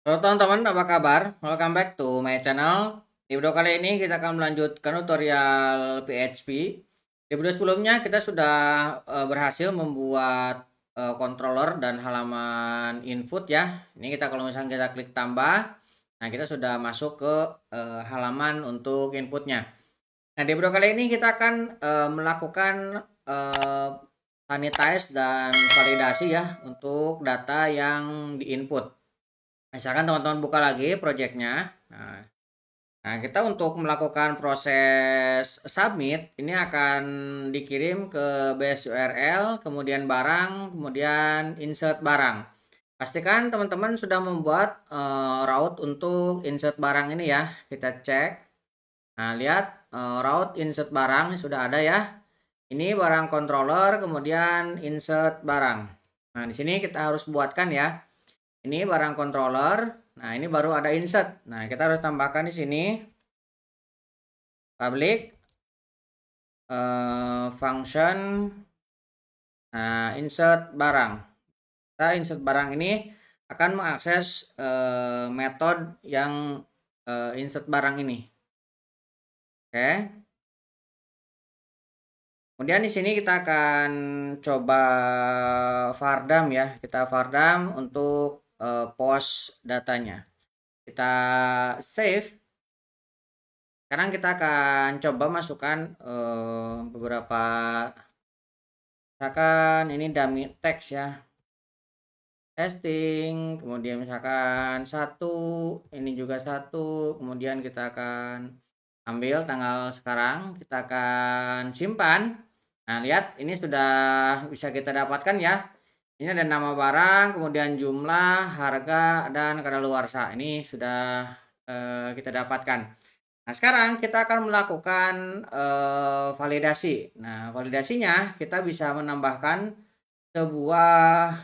Halo teman-teman, apa kabar? Welcome back to my channel. Di video kali ini kita akan melanjutkan tutorial PHP. Di video sebelumnya kita sudah berhasil membuat controller dan halaman input ya. Ini kita kalau misalnya kita klik tambah, nah kita sudah masuk ke halaman untuk inputnya. Nah di video kali ini kita akan melakukan sanitize dan validasi ya untuk data yang diinput. Misalkan teman-teman buka lagi projectnya. Nah, kita untuk melakukan proses submit ini akan dikirim ke base URL, kemudian barang, kemudian insert barang. Pastikan teman-teman sudah membuat route untuk insert barang ini ya. Kita cek. Nah, lihat route insert barang ini sudah ada ya. Ini barang controller, kemudian insert barang. Nah, di sini kita harus buatkan ya. Ini barang controller. Nah, ini baru ada insert. Nah, kita harus tambahkan di sini public function insert barang. Kita insert barang ini akan mengakses metode yang insert barang ini. Oke. Kemudian di sini kita akan coba vardam ya. Kita vardam untuk post datanya. Kita save. Sekarang kita akan coba masukkan beberapa, misalkan ini dummy text ya, testing, kemudian misalkan satu, ini juga satu, kemudian kita akan ambil tanggal sekarang, kita akan simpan. Nah lihat ini sudah bisa kita dapatkan ya. Ini ada nama barang, kemudian jumlah, harga, dan kadaluarsa. Ini sudah kita dapatkan. Nah, sekarang kita akan melakukan validasi. Nah, validasinya kita bisa menambahkan sebuah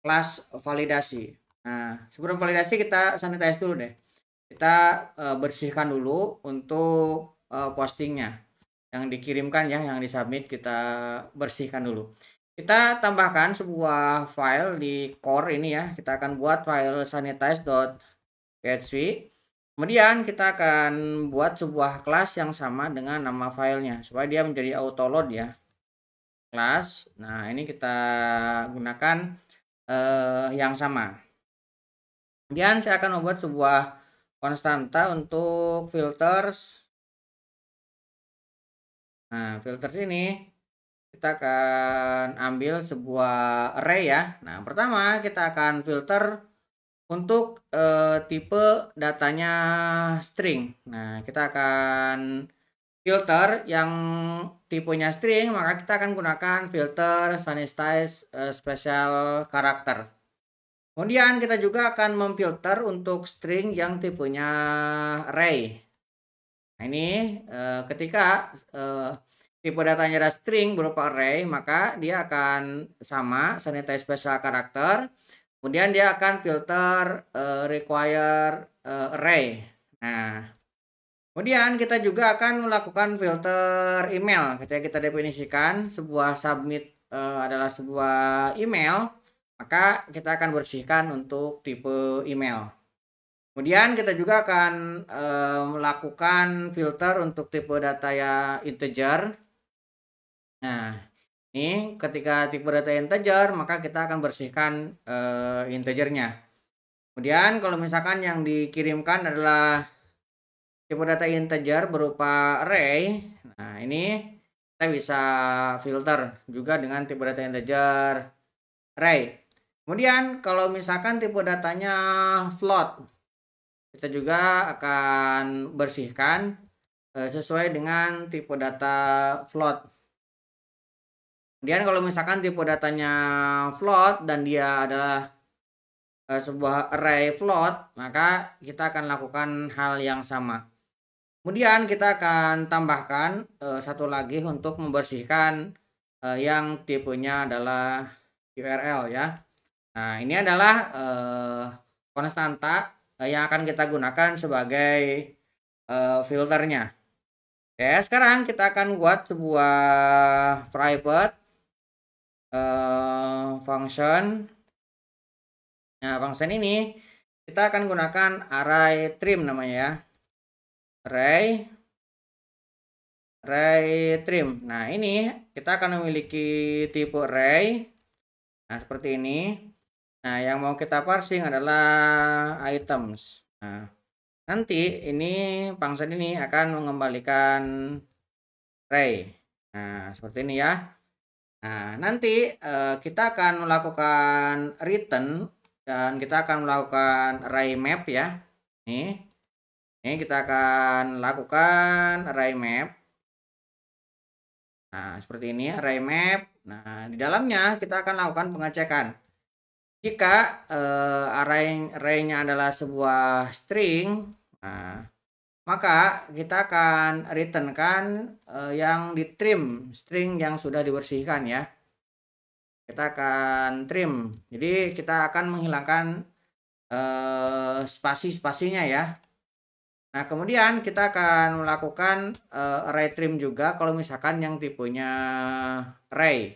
kelas validasi. Nah, sebelum validasi kita sanitize dulu deh. Kita bersihkan dulu untuk postingnya. Yang dikirimkan ya, yang disubmit kita bersihkan dulu. Kita tambahkan sebuah file di core ini ya. Kita akan buat file sanitize.php. Kemudian kita akan buat sebuah kelas yang sama dengan nama filenya supaya dia menjadi auto load ya. Kelas. Nah, ini kita gunakan yang sama. Kemudian saya akan membuat sebuah konstanta untuk filters. Nah, filters ini kita akan ambil sebuah array ya. Nah, pertama kita akan filter untuk tipe datanya string. Nah, kita akan filter yang tipenya string, maka kita akan gunakan filter sanitize special character. Kemudian kita juga akan memfilter untuk string yang tipenya array. Nah, ini ketika tipe datanya ada string berupa array, maka dia akan sama sanitize special character. Kemudian dia akan filter require array. Nah, kemudian kita juga akan melakukan filter email. Ketika kita definisikan sebuah submit adalah sebuah email, maka kita akan bersihkan untuk tipe email. Kemudian kita juga akan melakukan filter untuk tipe data ya integer. Nah, ini ketika tipe data integer, maka kita akan bersihkan integernya. Kemudian kalau misalkan yang dikirimkan adalah tipe data integer berupa array, nah ini kita bisa filter juga dengan tipe data integer array. Kemudian kalau misalkan tipe datanya float, kita juga akan bersihkan sesuai dengan tipe data float. Kemudian kalau misalkan tipe datanya float dan dia adalah sebuah array float, maka kita akan lakukan hal yang sama. Kemudian kita akan tambahkan satu lagi untuk membersihkan yang tipenya adalah URL ya. Nah, ini adalah konstanta yang akan kita gunakan sebagai filternya. Oke, sekarang kita akan buat sebuah private function. Nah, function ini kita akan gunakan array trim namanya ya. Array trim. Nah, ini kita akan memiliki tipe array. Nah, seperti ini. Nah, yang mau kita parsing adalah items. Nah, nanti ini function ini akan mengembalikan array. Nah, seperti ini ya. Nah, nanti kita akan melakukan return dan kita akan melakukan array map ya. Ini kita akan lakukan array map. Nah, seperti ini array map. Nah, di dalamnya kita akan lakukan pengecekan. Jika array-nya adalah sebuah string, nah, maka kita akan returnkan yang di trim, string yang sudah dibersihkan ya. Kita akan trim. Jadi kita akan menghilangkan spasi-spasinya ya. Nah, kemudian kita akan melakukan array trim juga kalau misalkan yang tipenya array.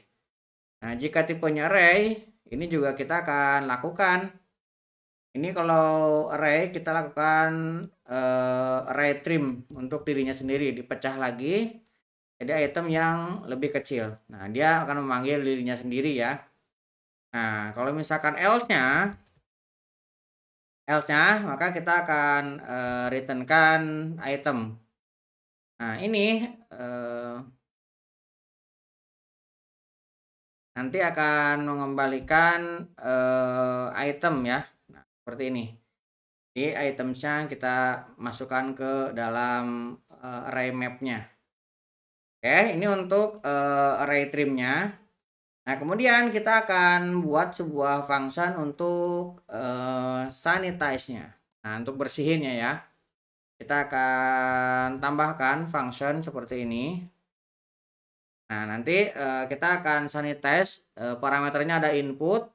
Nah, jika tipenya array, ini juga kita akan lakukan. Ini kalau array kita lakukan array trim untuk dirinya sendiri, dipecah lagi jadi item yang lebih kecil. Nah, dia akan memanggil dirinya sendiri ya. Nah, kalau misalkan else-nya maka kita akan returnkan item. Nah, ini nanti akan mengembalikan item ya. Nah, seperti ini. Jadi itemsnya kita masukkan ke dalam array map-nya. Oke, ini untuk array trim-nya. Nah, kemudian kita akan buat sebuah function untuk sanitize-nya. Nah, untuk bersihinnya ya. Kita akan tambahkan function seperti ini. Nah, nanti kita akan sanitize, parameternya ada input,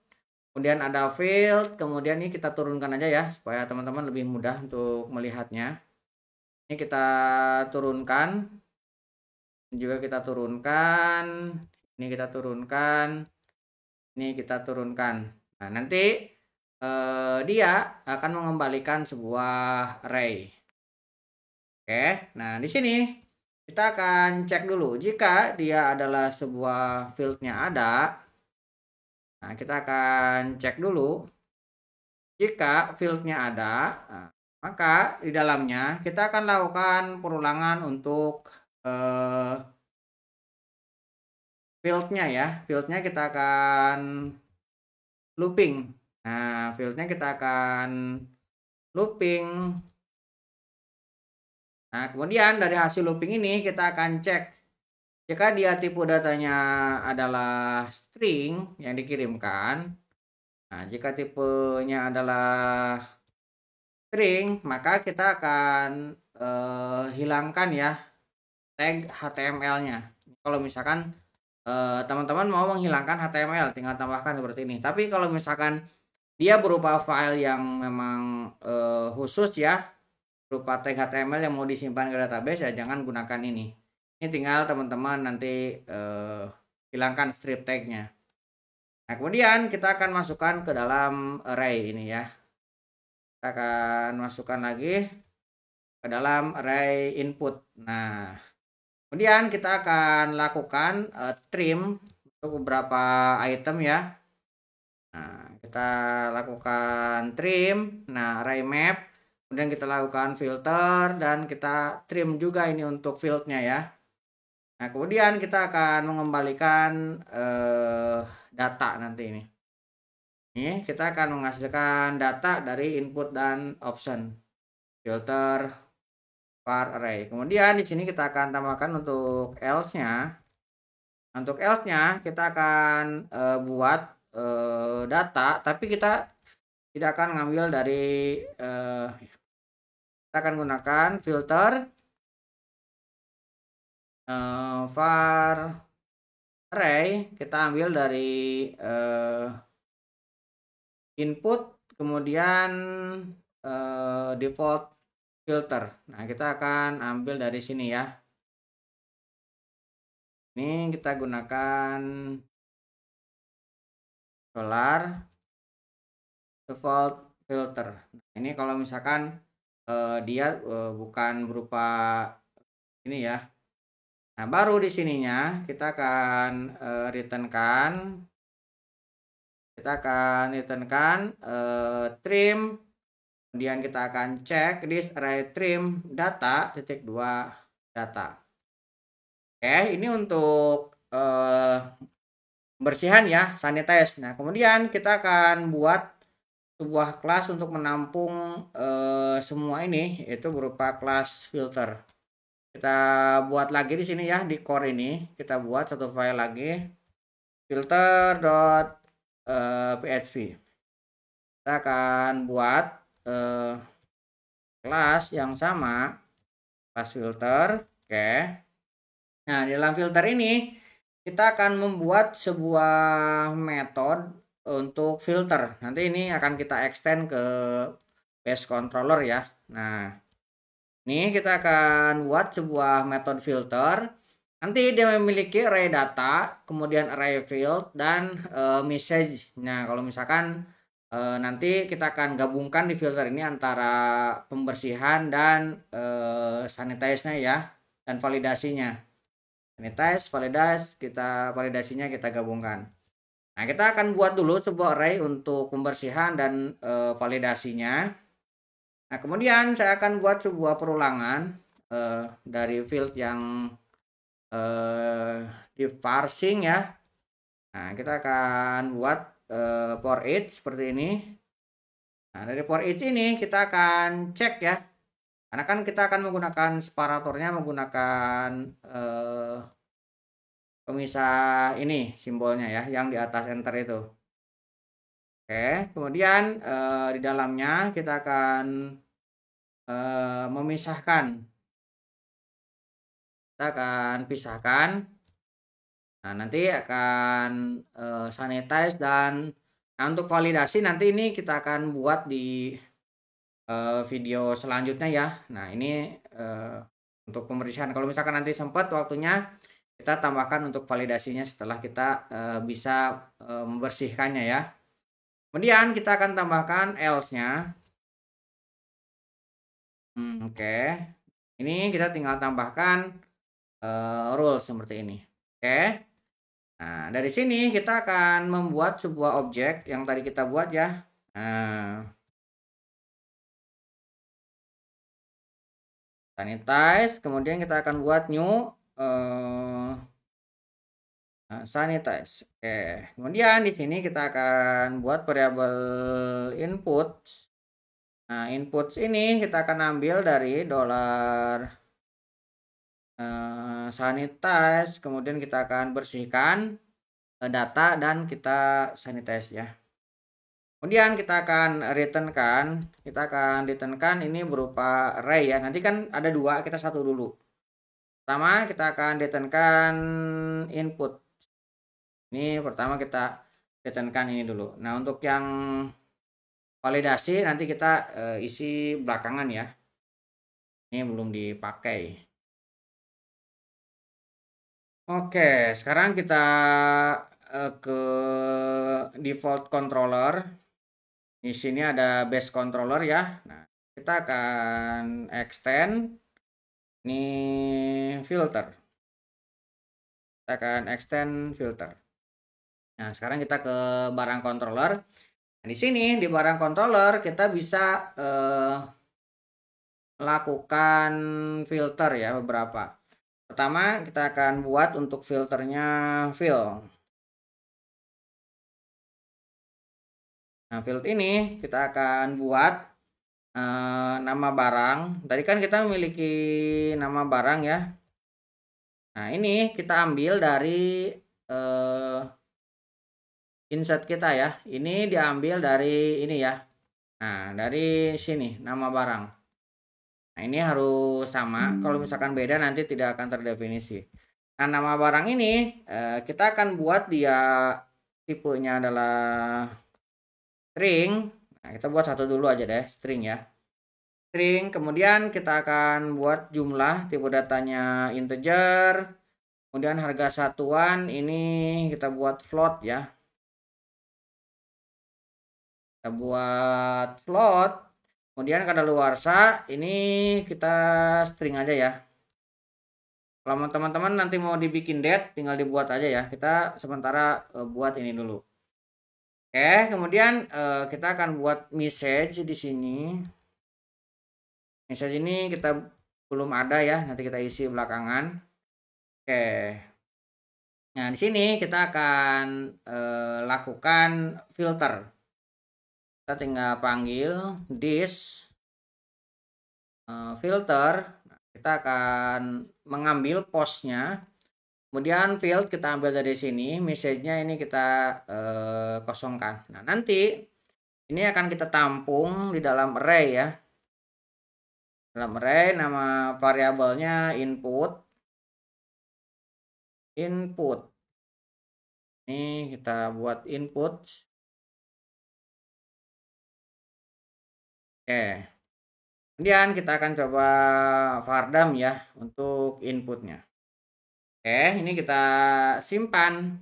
kemudian ada field, kemudian ini kita turunkan aja ya, supaya teman-teman lebih mudah untuk melihatnya. Ini kita turunkan, juga kita turunkan, ini kita turunkan, ini kita turunkan. Nah, nanti dia akan mengembalikan sebuah array. Oke, nah di sini kita akan cek dulu jika dia adalah sebuah fieldnya ada. Nah, kita akan cek dulu jika fieldnya ada. Nah, maka di dalamnya kita akan lakukan perulangan untuk fieldnya ya. Fieldnya kita akan looping. Nah, fieldnya kita akan looping. Nah, kemudian dari hasil looping ini kita akan cek jika dia tipe datanya adalah string yang dikirimkan. Nah, jika tipenya adalah string, maka kita akan hilangkan ya tag HTML-nya. Kalau misalkan teman-teman mau menghilangkan HTML, tinggal tambahkan seperti ini. Tapi kalau misalkan dia berupa file yang memang khusus ya, berupa tag HTML yang mau disimpan ke database ya jangan gunakan ini. Ini tinggal teman-teman nanti hilangkan strip tag-nya. Nah, kemudian kita akan masukkan ke dalam array ini ya. Kita akan masukkan lagi ke dalam array input. Nah, kemudian kita akan lakukan trim untuk beberapa item ya. Nah, kita lakukan trim. Nah, array map. Kemudian kita lakukan filter dan kita trim juga ini untuk fieldnya ya. Nah, kemudian kita akan mengembalikan data nanti ini. Ini kita akan menghasilkan data dari input dan option. Filter var array. Kemudian di sini kita akan tambahkan untuk else-nya. Untuk else-nya kita akan buat data, tapi kita tidak akan ngambil dari kita akan gunakan filter var array, kita ambil dari input kemudian default filter. Nah, kita akan ambil dari sini ya. Ini kita gunakan $default filter. Nah, Ini kalau misalkan dia bukan berupa ini ya. Nah, baru di sininya kita akan returnkan trim. Kemudian kita akan cek this array trim data titik 2 data. Oke, ini untuk bersihan ya, sanitize. Nah, kemudian kita akan buat sebuah kelas untuk menampung semua ini, yaitu berupa kelas filter. Kita buat lagi di sini ya, di core ini kita buat satu file lagi, filter.php. Kita akan buat kelas yang sama, kelas filter. Oke. Nah, di dalam filter ini kita akan membuat sebuah metode untuk filter. Nanti ini akan kita extend ke base controller ya. Nah, ini kita akan buat sebuah metode filter. Nanti dia memiliki array data, kemudian array field, dan message. Nah, kalau misalkan nanti kita akan gabungkan di filter ini antara pembersihan dan sanitize-nya ya, dan validasinya. Sanitize, validasinya kita gabungkan. Nah, kita akan buat dulu sebuah array untuk pembersihan dan validasinya. Nah, kemudian saya akan buat sebuah perulangan dari field yang di parsing ya. Nah, kita akan buat for each seperti ini. Nah, dari for each ini kita akan cek ya. Karena kan kita akan menggunakan separatornya menggunakan pemisah ini simbolnya ya, yang di atas enter itu. Oke, kemudian di dalamnya kita akan memisahkan. Kita akan pisahkan. Nah, nanti akan sanitize dan untuk validasi nanti ini kita akan buat di video selanjutnya ya. Nah, ini untuk pembersihan. Kalau misalkan nanti sempat waktunya kita tambahkan untuk validasinya setelah kita bisa membersihkannya ya. Kemudian kita akan tambahkan else-nya. Oke. Ini kita tinggal tambahkan rules seperti ini. Oke. Nah, dari sini kita akan membuat sebuah objek yang tadi kita buat ya. Sanitize, kemudian kita akan buat new sanitize. Oke, kemudian di sini kita akan buat variabel input. Nah, inputs ini kita akan ambil dari dollar sanitize, kemudian kita akan bersihkan data dan kita sanitize ya. Kemudian kita akan returnkan ini berupa array ya. Nanti kan ada dua, kita satu dulu. Pertama kita akan returnkan input. Ini pertama kita returnkan ini dulu. Nah, untuk yang validasi nanti kita isi belakangan ya. Ini belum dipakai. Oke, sekarang kita ke default controller. Di sini ada base controller ya. Nah, kita akan extend ini filter. Kita akan extend filter. Nah, sekarang kita ke barang controller. Nah, di sini di barang controller kita bisa melakukan filter ya beberapa. Pertama, kita akan buat untuk filternya fill. Nah, field ini kita akan buat nama barang. Tadi kan kita memiliki nama barang ya. Nah, ini kita ambil dari insert kita ya. Ini diambil dari ini ya. Nah, dari sini nama barang. Nah, ini harus sama. Kalau misalkan beda nanti tidak akan terdefinisi. Nah, nama barang ini kita akan buat dia tipenya adalah string. Nah, kita buat satu dulu aja deh, string ya. String, kemudian kita akan buat jumlah, tipe datanya integer. Kemudian harga satuan ini kita buat float ya. Kita buat float. Kemudian kadaluarsa ini kita string aja ya. Kalau teman-teman nanti mau dibikin date tinggal dibuat aja ya. Kita sementara buat ini dulu. Oke, kemudian kita akan buat message di sini. Message ini kita belum ada ya, nanti kita isi belakangan. Oke. Nah, di sini kita akan lakukan filter. Kita tinggal panggil this filter. Nah, kita akan mengambil postnya. Kemudian field kita ambil dari sini, message-nya ini kita kosongkan. Nah, nanti ini akan kita tampung di dalam array ya. Dalam array nama variabelnya input. Ini kita buat input. Oke. Kemudian kita akan coba vardam ya untuk inputnya. Oke, ini kita simpan.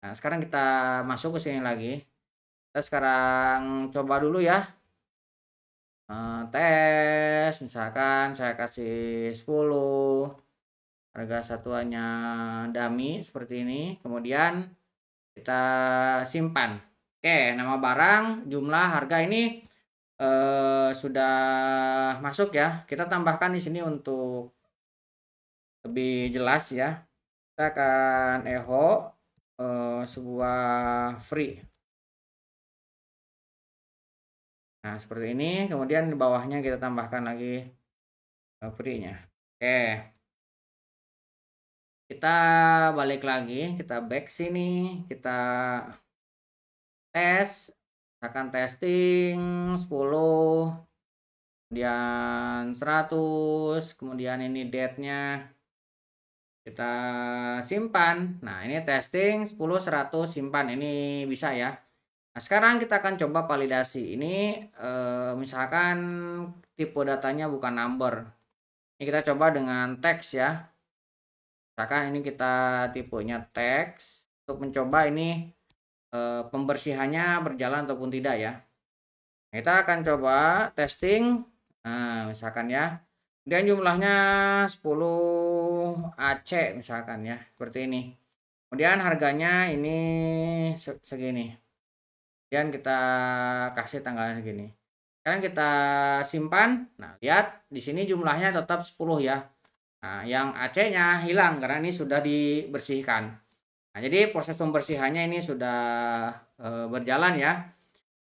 Nah, sekarang kita masuk ke sini lagi. Kita sekarang coba dulu ya. Tes, misalkan saya kasih 10. Harga satuannya dummy seperti ini. Kemudian kita simpan. Oke, nama barang, jumlah, harga ini sudah masuk ya. Kita tambahkan di sini untuk lebih jelas ya. Kita akan echo sebuah free. Nah, seperti ini. Kemudian di bawahnya kita tambahkan lagi free-nya. Oke. Kita balik lagi, kita back sini, kita tes, akan testing 10, kemudian 100, kemudian ini date-nya kita simpan. Nah, ini testing 10, 100, simpan, ini bisa ya. Nah, sekarang kita akan coba validasi. Ini misalkan tipe datanya bukan number. Ini kita coba dengan teks ya. Misalkan ini kita tipenya teks untuk mencoba ini pembersihannya berjalan ataupun tidak ya. Kita akan coba testing. Nah, misalkan ya. Dan jumlahnya 10 AC misalkan ya. Seperti ini. Kemudian harganya ini segini. Kemudian kita kasih tanggalnya segini. Sekarang kita simpan. Nah, lihat di sini jumlahnya tetap 10 ya. Nah, yang AC-nya hilang karena ini sudah dibersihkan. Nah, jadi proses pembersihannya ini sudah berjalan ya.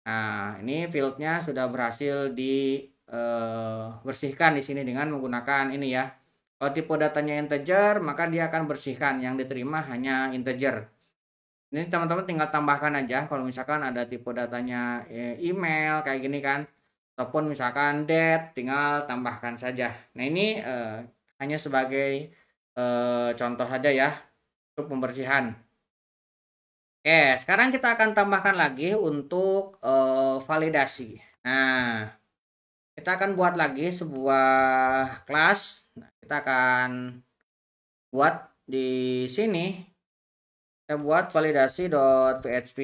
Nah, ini fieldnya sudah berhasil dibersihkan di sini dengan menggunakan ini ya. Kalau tipe datanya integer, maka dia akan bersihkan. Yang diterima hanya integer. Ini teman-teman tinggal tambahkan aja. Kalau misalkan ada tipe datanya email kayak gini kan. Ataupun misalkan date, tinggal tambahkan saja. Nah, ini hanya sebagai contoh saja ya untuk pembersihan. Oke, sekarang kita akan tambahkan lagi untuk validasi. Nah, kita akan buat lagi sebuah kelas. Nah, kita akan buat di sini. Kita buat validasi.php.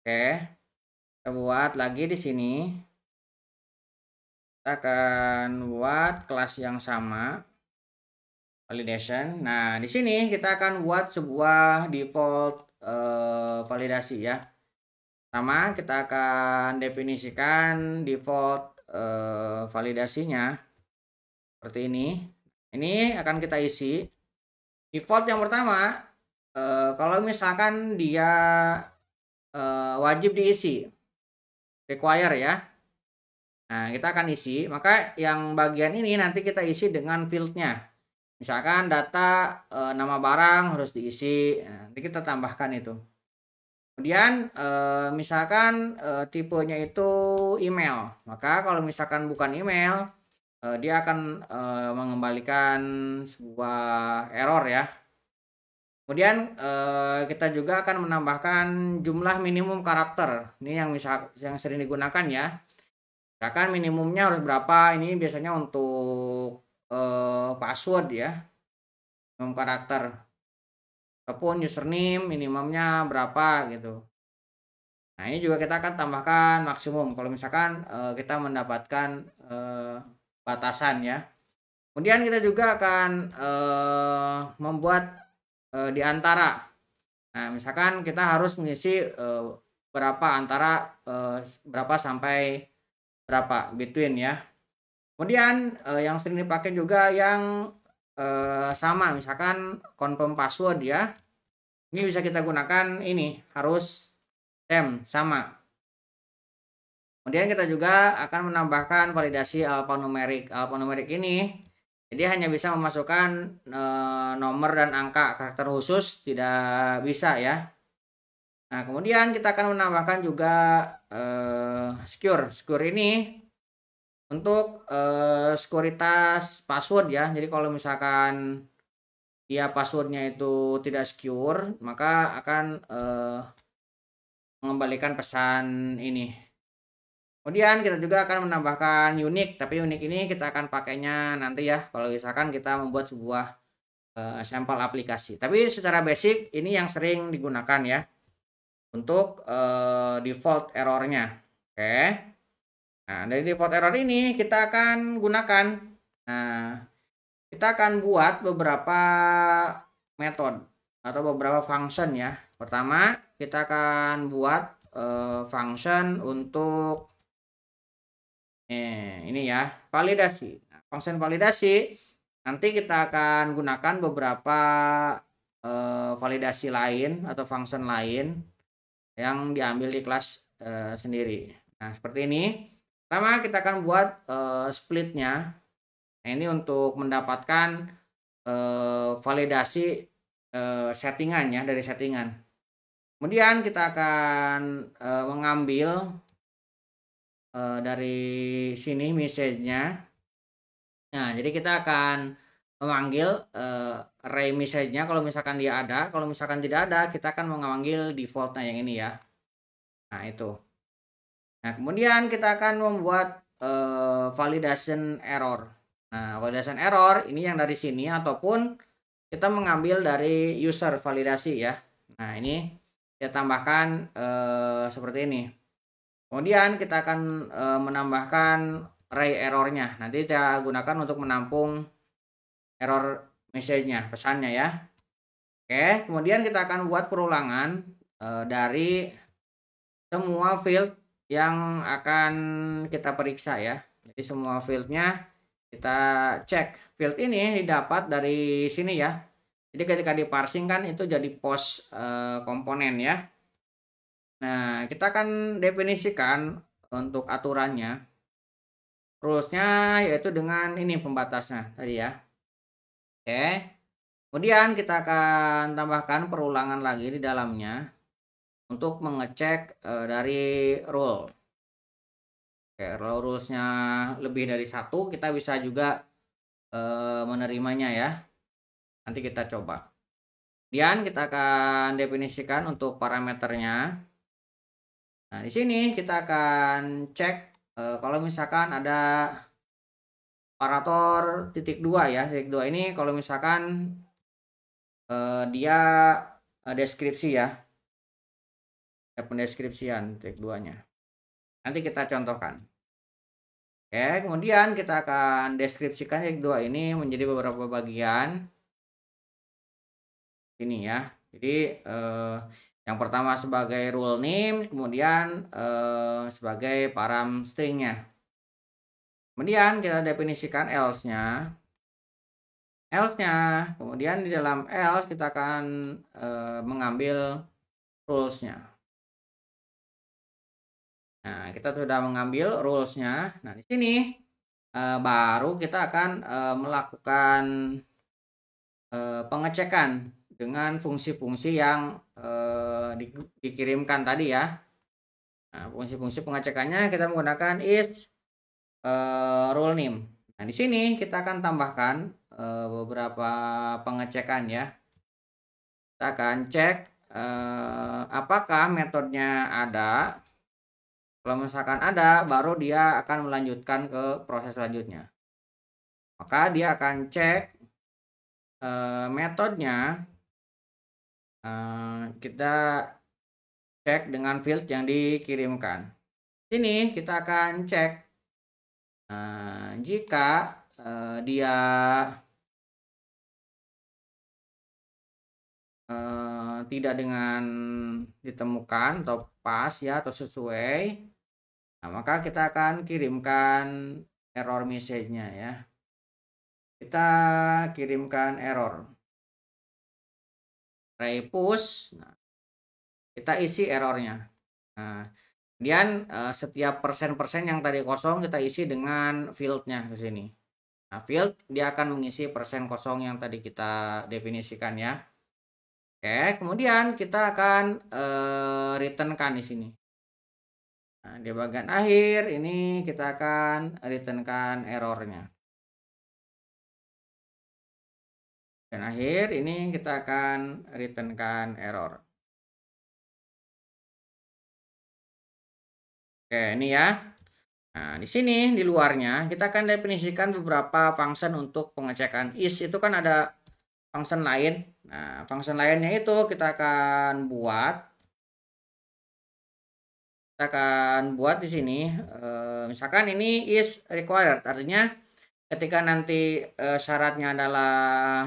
Oke, kita buat lagi di sini. Kita akan buat kelas yang sama. Validation. Nah, di sini kita akan buat sebuah default validasi ya. Pertama, kita akan definisikan default validasinya seperti ini. Ini akan kita isi. Default yang pertama, kalau misalkan dia wajib diisi, require ya. Nah, kita akan isi. Maka yang bagian ini nanti kita isi dengan fieldnya. Misalkan data nama barang harus diisi, nanti kita tambahkan itu. Kemudian misalkan tipenya itu email, maka kalau misalkan bukan email, dia akan mengembalikan sebuah error ya. Kemudian kita juga akan menambahkan jumlah minimum karakter. Ini yang sering digunakan ya. Misalkan minimumnya harus berapa? Ini biasanya untuk password ya, minimum karakter, ataupun username minimumnya berapa gitu. Nah, ini juga kita akan tambahkan maksimum kalau misalkan kita mendapatkan batasan ya. Kemudian kita juga akan membuat di antara. Nah, misalkan kita harus mengisi berapa antara berapa sampai berapa between ya. Kemudian yang sering dipakai juga yang sama, misalkan confirm password ya. Ini bisa kita gunakan ini harus same sama. Kemudian kita juga akan menambahkan validasi alphanumerik. Alphanumerik ini jadi hanya bisa memasukkan nomor dan angka, karakter khusus tidak bisa ya. Nah, kemudian kita akan menambahkan juga secure. Secure ini untuk sekuritas password ya. Jadi kalau misalkan dia passwordnya itu tidak secure, maka akan mengembalikan pesan ini. Kemudian kita juga akan menambahkan unique, tapi unique ini kita akan pakainya nanti ya kalau misalkan kita membuat sebuah sampel aplikasi. Tapi secara basic ini yang sering digunakan ya untuk default errornya. Oke. Nah, dari default error ini kita akan gunakan. Nah, kita akan buat beberapa metode atau beberapa function ya. Pertama, kita akan buat function untuk ini ya, validasi. Nah, function validasi nanti kita akan gunakan beberapa validasi lain atau function lain yang diambil di kelas sendiri. Nah, seperti ini. Pertama kita akan buat splitnya. Nah, ini untuk mendapatkan validasi settingan ya, dari settingan. Kemudian kita akan mengambil dari sini message-nya. Nah, jadi kita akan memanggil array message-nya kalau misalkan dia ada. Kalau misalkan tidak ada, kita akan memanggil default-nya yang ini ya. Nah, itu. Nah, kemudian kita akan membuat validation error. Nah, validation error ini yang dari sini ataupun kita mengambil dari user validasi ya. Nah, ini kita tambahkan seperti ini. Kemudian kita akan menambahkan array errornya. Nanti kita gunakan untuk menampung error message-nya, pesannya ya. Oke, kemudian kita akan buat perulangan dari semua field yang akan kita periksa ya. Jadi semua fieldnya kita cek. Field ini didapat dari sini ya. Jadi ketika di parsing kan itu jadi post komponen ya. Nah, kita akan definisikan untuk aturannya. Rulesnya yaitu dengan ini pembatasnya tadi ya. Oke. Kemudian kita akan tambahkan perulangan lagi di dalamnya untuk mengecek dari rule. Oke, kalau rulesnya lebih dari satu, kita bisa juga menerimanya ya. Nanti kita coba. Kemudian kita akan definisikan untuk parameternya. Nah, di sini kita akan cek kalau misalkan ada operator titik 2 ya. Titik 2 ini kalau misalkan dia deskripsi ya. Ada pendeskripsian titik 2-nya. Nanti kita contohkan. Oke, kemudian kita akan deskripsikan titik 2 ini menjadi beberapa bagian. Ini ya. Jadi yang pertama sebagai rule name, kemudian sebagai param stringnya. Kemudian kita definisikan else-nya. Else-nya, kemudian di dalam else kita akan mengambil rules-nya. Nah, kita sudah mengambil rules-nya. Nah, di sini baru kita akan melakukan pengecekan dengan fungsi-fungsi yang dikirimkan tadi ya. Nah, fungsi-fungsi pengecekannya kita menggunakan is rule name. Nah, di sini kita akan tambahkan beberapa pengecekan ya. Kita akan cek apakah metodenya ada. Kalau misalkan ada, baru dia akan melanjutkan ke proses selanjutnya. Maka dia akan cek metodenya. Kita cek dengan field yang dikirimkan. Sini kita akan cek jika dia tidak dengan ditemukan atau pas ya atau sesuai, nah, maka kita akan kirimkan error message-nya ya. Kita kirimkan error array push, nah, kita isi errornya. Nah, kemudian setiap persen-persen yang tadi kosong kita isi dengan fieldnya ke sini. Nah, field dia akan mengisi persen kosong yang tadi kita definisikan ya. Oke, kemudian kita akan returnkan di sini. Nah, di bagian akhir ini kita akan returnkan errornya. Dan akhir ini kita akan returnkan error. Oke, ini ya. Nah, di sini di luarnya kita akan definisikan beberapa function untuk pengecekan is. Itu kan ada function lain. Nah, function lainnya itu kita akan buat. Kita akan buat di sini. Misalkan ini is required, artinya ketika nanti syaratnya adalah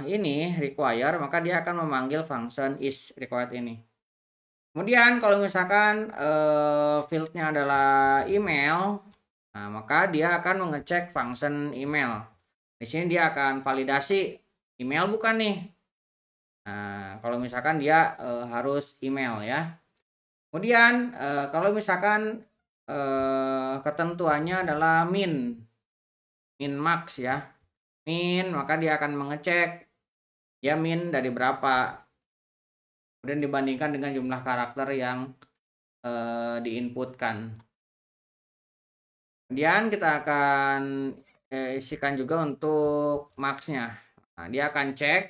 ini require, maka dia akan memanggil function is required ini. Kemudian kalau misalkan fieldnya adalah email, nah maka dia akan mengecek function email. Di sini dia akan validasi email bukan nih. Nah, kalau misalkan dia harus email ya. Kemudian kalau misalkan ketentuannya adalah min max ya. Min, maka dia akan mengecek ya min dari berapa. Kemudian dibandingkan dengan jumlah karakter yang diinputkan. Kemudian kita akan isikan juga untuk max-nya. Nah, dia akan cek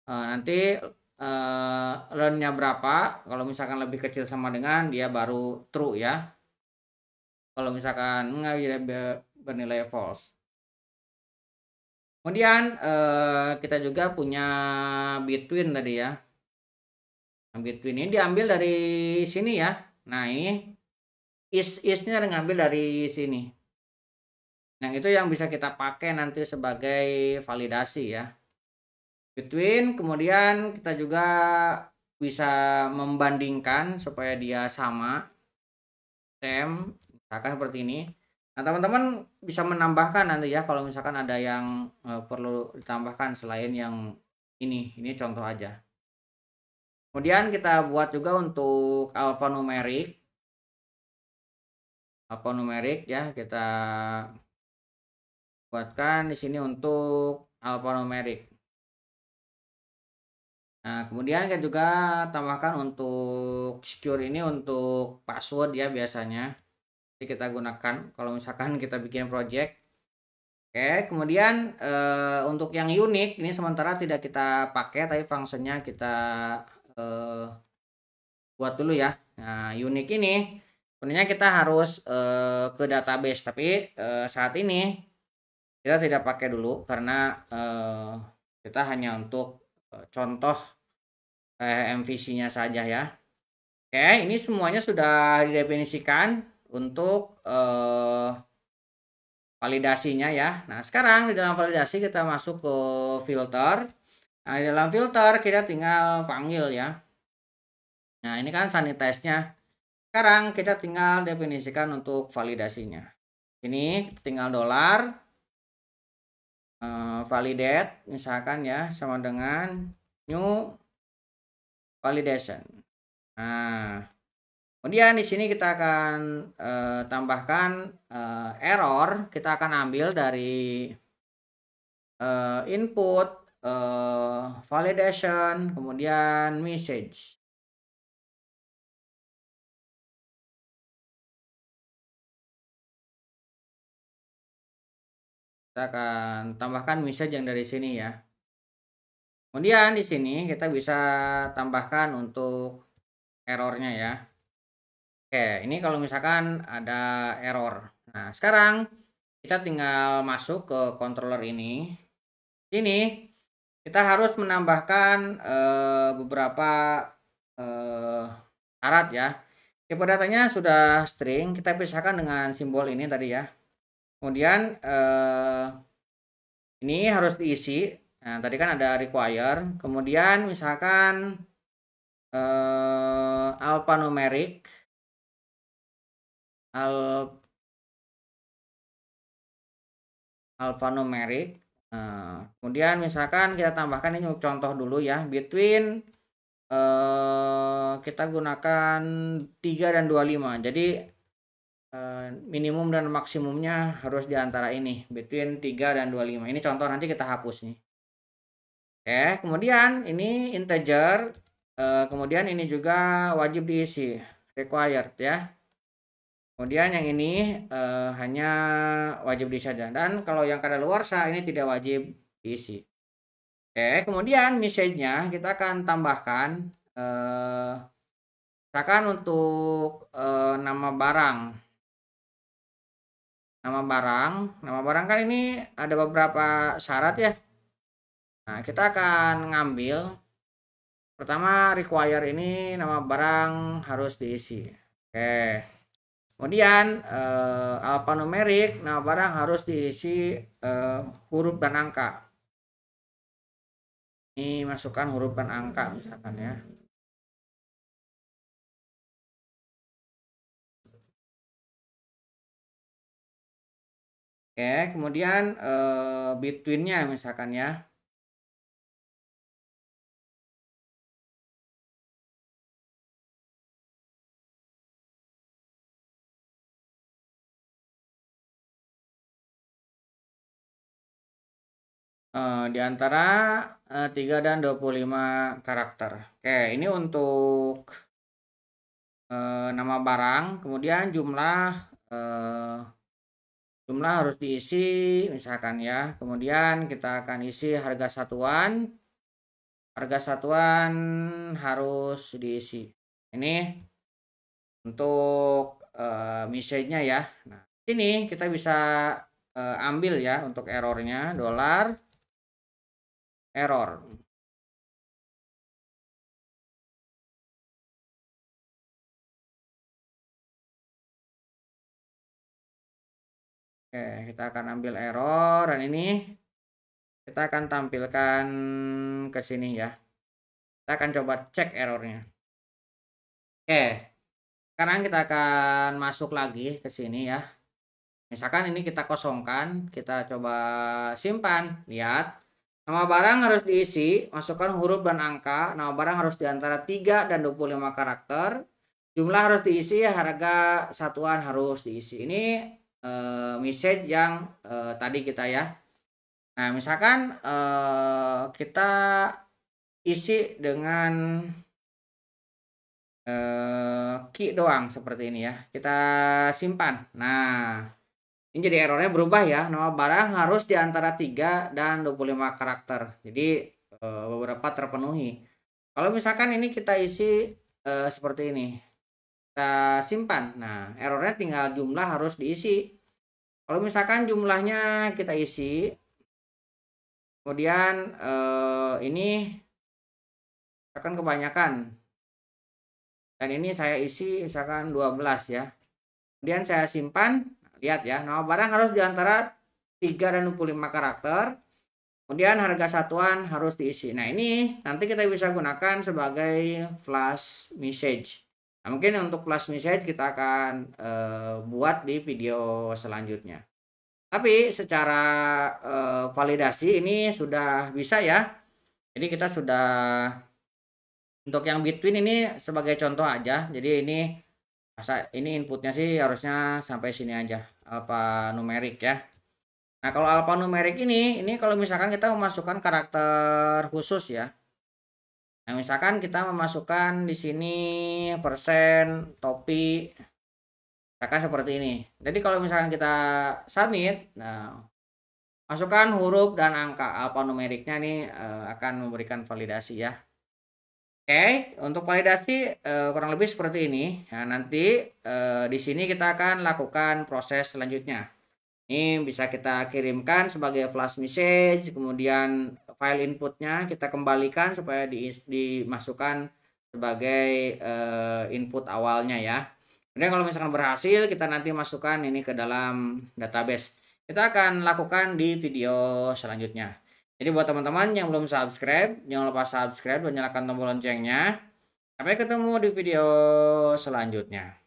nanti learn-nya berapa. Kalau misalkan lebih kecil sama dengan, dia baru true ya. Kalau misalkan enggak, dia bernilai false. Kemudian kita juga punya between tadi ya. Nah, between ini diambil dari sini ya. Nah, ini is-nya ngambil dari sini. Nah, itu yang bisa kita pakai nanti sebagai validasi ya. Between, kemudian kita juga bisa membandingkan supaya dia sama. Same, misalkan seperti ini. Nah, teman-teman bisa menambahkan nanti ya kalau misalkan ada yang perlu ditambahkan selain yang ini. Ini contoh aja. Kemudian kita buat juga untuk alphanumerik. Alphanumerik ya, kita buatkan di sini untuk alphanumerik. Nah, kemudian kita juga tambahkan untuk secure ini untuk password ya biasanya. Jadi kita gunakan kalau misalkan kita bikin project. Oke, kemudian untuk yang unik ini sementara tidak kita pakai tapi fungsinya kita buat dulu ya. Nah, unik ini sebenarnya kita harus ke database tapi saat ini kita tidak pakai dulu karena kita hanya untuk contoh MVC-nya saja ya. Oke, ini semuanya sudah didefinisikan untuk validasinya ya. Nah, sekarang di dalam validasi kita masuk ke filter. Nah, di dalam filter kita tinggal panggil ya. Nah, ini kan sanitize-nya. Sekarang kita tinggal definisikan untuk validasinya. Ini tinggal $, validate misalkan ya sama dengan new validation. Nah, kemudian di sini kita akan tambahkan error. Kita akan ambil dari input validation kemudian message. Kita akan tambahkan message yang dari sini ya. Kemudian di sini kita bisa tambahkan untuk errornya ya. Oke, ini kalau misalkan ada error. Nah, sekarang kita tinggal masuk ke controller ini. Ini kita harus menambahkan beberapa syarat ya. Tipe datanya sudah string, kita pisahkan dengan simbol ini tadi ya. Kemudian ini harus diisi. Nah, tadi kan ada require. Kemudian misalkan alphanumeric alphanumeric. Kemudian misalkan kita tambahkan ini contoh dulu ya, between kita gunakan 3 dan 25. Jadi minimum dan maksimumnya harus di antara ini, between 3 dan 25. Ini contoh, nanti kita hapus nih. Oke, kemudian ini integer, kemudian ini juga wajib diisi, required ya. Kemudian yang ini hanya wajib diisi saja, dan kalau yang kadaluarsa ini tidak wajib diisi. Oke, kemudian message-nya kita akan tambahkan misalkan untuk nama barang. Nama barang kan ini ada beberapa syarat ya. Nah, kita akan ngambil pertama require ini nama barang harus diisi. Oke. Kemudian alphanumeric nama barang harus diisi huruf dan angka. Ini masukkan huruf dan angka misalkan ya. Oke, kemudian between-nya misalkan ya. Di antara 3 dan 25 karakter. Oke, ini untuk nama barang, kemudian jumlah harus diisi misalkan ya. Kemudian kita akan isi harga satuan harus diisi. Ini untuk message-nya ya. Nah, ini kita bisa ambil ya untuk errornya, $error. Oke, kita akan ambil error, dan ini kita akan tampilkan ke sini ya. Kita akan coba cek errornya. Oke, sekarang kita akan masuk lagi ke sini ya. Misalkan ini kita kosongkan, kita coba simpan. Lihat, nama barang harus diisi, masukkan huruf dan angka. Nama barang harus di antara 3 dan 25 karakter. Jumlah harus diisi, harga satuan harus diisi. Ini message yang tadi kita ya. Nah, misalkan kita isi dengan key doang seperti ini ya. Kita simpan. Nah, ini jadi errornya berubah ya. Nama barang harus di antara 3 dan 25 karakter. Jadi beberapa terpenuhi. Kalau misalkan ini kita isi seperti ini, kita simpan. Nah, errornya tinggal jumlah harus diisi. Kalau misalkan jumlahnya kita isi, kemudian ini akan kebanyakan, dan ini saya isi misalkan 12 ya. Kemudian saya simpan. Lihat ya, nama barang harus di antara 3 dan 25 karakter. Kemudian harga satuan harus diisi. Nah, ini nanti kita bisa gunakan sebagai flash message. Nah, mungkin untuk flash message kita akan buat di video selanjutnya. Tapi secara validasi ini sudah bisa ya. Jadi kita sudah, untuk yang between ini sebagai contoh aja. Jadi ini inputnya sih harusnya sampai sini aja, alphanumeric ya. Nah, kalau alphanumeric ini kalau misalkan kita memasukkan karakter khusus ya. Nah, misalkan kita memasukkan di sini persen topi, misalkan seperti ini. Jadi kalau misalkan kita submit, nah masukkan huruf dan angka, alphanumericnya nih akan memberikan validasi ya. Oke, untuk validasi kurang lebih seperti ini. Nah, nanti di sini kita akan lakukan proses selanjutnya. Ini bisa kita kirimkan sebagai flash message, kemudian file inputnya kita kembalikan supaya dimasukkan sebagai input awalnya ya. Kemudian kalau misalkan berhasil, kita nanti masukkan ini ke dalam database. Kita akan lakukan di video selanjutnya. Jadi buat teman-teman yang belum subscribe, jangan lupa subscribe dan nyalakan tombol loncengnya. Sampai ketemu di video selanjutnya.